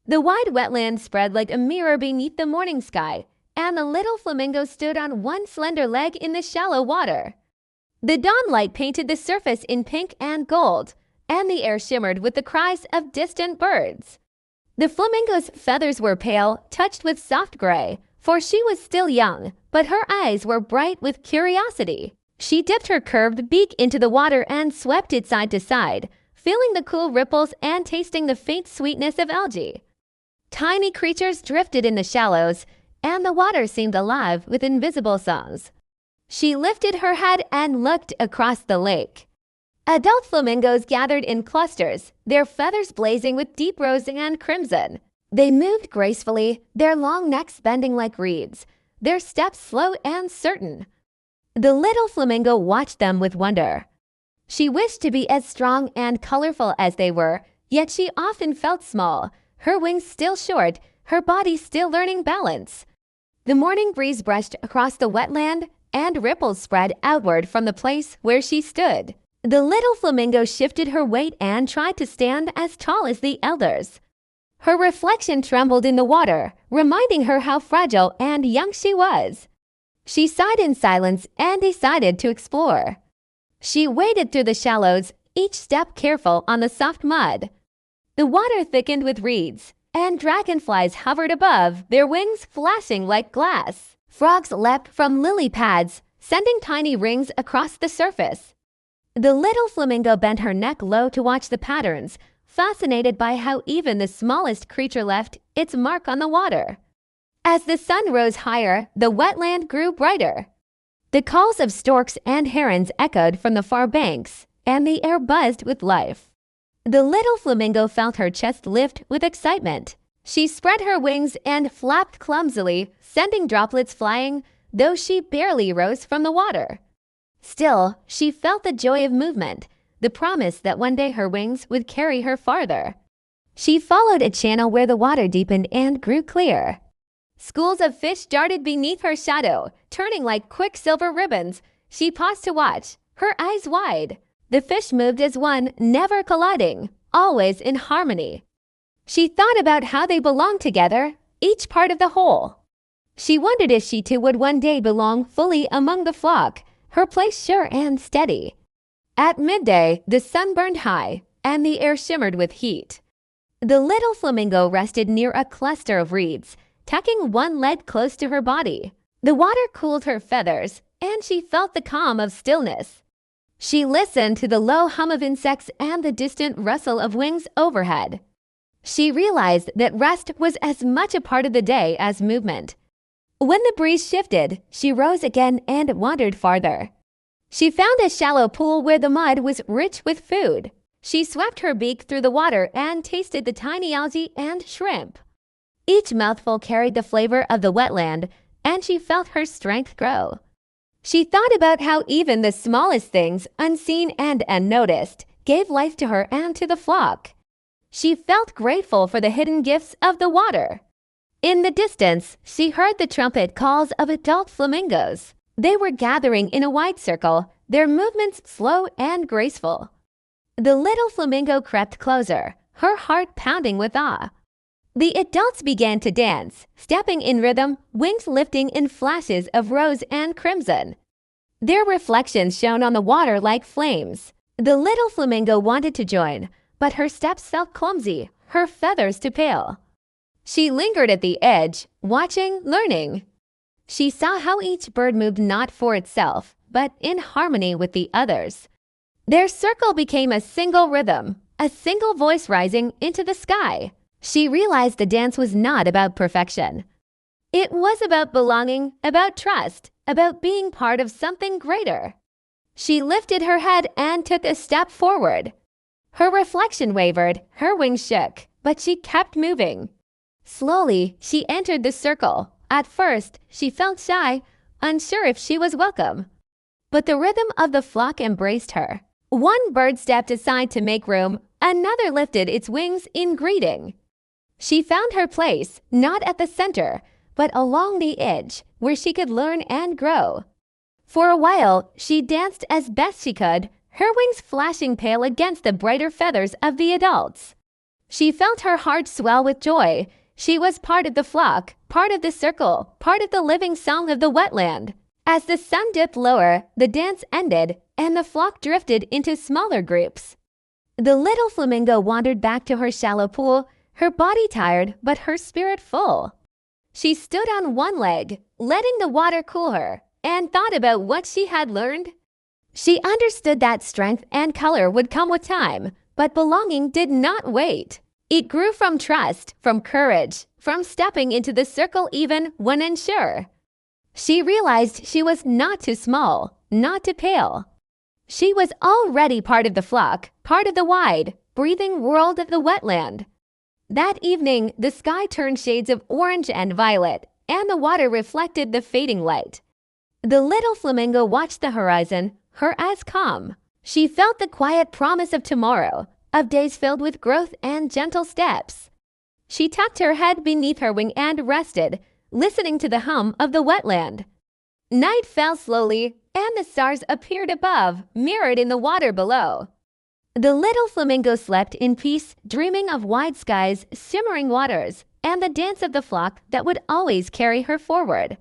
The wide wetland spread like a mirror beneath the morning sky, and the little flamingo stood on one slender leg in the shallow water. The dawn light painted the surface in pink and gold, and the air shimmered with the cries of distant birds. The flamingo's feathers were pale, touched with soft gray, for she was still young, but her eyes were bright with curiosity. She dipped her curved beak into the water and swept it side to side, feeling the cool ripples and tasting the faint sweetness of algae. Tiny creatures drifted in the shallows, and the water seemed alive with invisible songs. She lifted her head and looked across the lake. Adult flamingos gathered in clusters, their feathers blazing with deep rose and crimson. They moved gracefully, their long necks bending like reeds, their steps slow and certain. The little flamingo watched them with wonder. She wished to be as strong and colorful as they were, yet she often felt small, her wings still short, her body still learning balance. The morning breeze brushed across the wetland, and ripples spread outward from the place where she stood. The little flamingo shifted her weight and tried to stand as tall as the elders. Her reflection trembled in the water, reminding her how fragile and young she was. She sighed in silence and decided to explore. She waded through the shallows, each step careful on the soft mud. The water thickened with reeds, and dragonflies hovered above, their wings flashing like glass. Frogs leapt from lily pads, sending tiny rings across the surface. The little flamingo bent her neck low to watch the patterns, fascinated by how even the smallest creature left its mark on the water. As the sun rose higher, the wetland grew brighter. The calls of storks and herons echoed from the far banks, and the air buzzed with life. The little flamingo felt her chest lift with excitement. She spread her wings and flapped clumsily, sending droplets flying, though she barely rose from the water. Still, she felt the joy of movement, the promise that one day her wings would carry her farther. She followed a channel where the water deepened and grew clear. Schools of fish darted beneath her shadow, turning like quicksilver ribbons. She paused to watch, her eyes wide. The fish moved as one, never colliding, always in harmony. She thought about how they belonged together, each part of the whole. She wondered if she too would one day belong fully among the flock, her place sure and steady. At midday, the sun burned high, and the air shimmered with heat. The little flamingo rested near a cluster of reeds, tucking one leg close to her body. The water cooled her feathers, and she felt the calm of stillness. She listened to the low hum of insects and the distant rustle of wings overhead. She realized that rest was as much a part of the day as movement. When the breeze shifted, she rose again and wandered farther. She found a shallow pool where the mud was rich with food. She swept her beak through the water and tasted the tiny algae and shrimp. Each mouthful carried the flavor of the wetland, and she felt her strength grow. She thought about how even the smallest things, unseen and unnoticed, gave life to her and to the flock. She felt grateful for the hidden gifts of the water. In the distance, she heard the trumpet calls of adult flamingos. They were gathering in a wide circle, their movements slow and graceful. The little flamingo crept closer, her heart pounding with awe. The adults began to dance, stepping in rhythm, wings lifting in flashes of rose and crimson. Their reflections shone on the water like flames. The little flamingo wanted to join, but her steps felt clumsy, her feathers too pale. She lingered at the edge, watching, learning. She saw how each bird moved not for itself, but in harmony with the others. Their circle became a single rhythm, a single voice rising into the sky. She realized the dance was not about perfection. It was about belonging, about trust, about being part of something greater. She lifted her head and took a step forward. Her reflection wavered, her wings shook, but she kept moving. Slowly, she entered the circle. At first, she felt shy, unsure if she was welcome. But the rhythm of the flock embraced her. One bird stepped aside to make room, another lifted its wings in greeting. She found her place, not at the center, but along the edge, where she could learn and grow. For a while, she danced as best she could, her wings flashing pale against the brighter feathers of the adults. She felt her heart swell with joy. She was part of the flock, part of the circle, part of the living song of the wetland. As the sun dipped lower, the dance ended, and the flock drifted into smaller groups. The little flamingo wandered back to her shallow pool, her body tired but her spirit full. She stood on one leg, letting the water cool her, and thought about what she had learned. She understood that strength and color would come with time, but belonging did not wait. It grew from trust, from courage, from stepping into the circle even when unsure. She realized she was not too small, not too pale. She was already part of the flock, part of the wide, breathing world of the wetland. That evening, the sky turned shades of orange and violet, and the water reflected the fading light. The little flamingo watched the horizon, her eyes calm. She felt the quiet promise of tomorrow, of days filled with growth and gentle steps. She tucked her head beneath her wing and rested, listening to the hum of the wetland. Night fell slowly, and the stars appeared above, mirrored in the water below. The little flamingo slept in peace, dreaming of wide skies, shimmering waters, and the dance of the flock that would always carry her forward.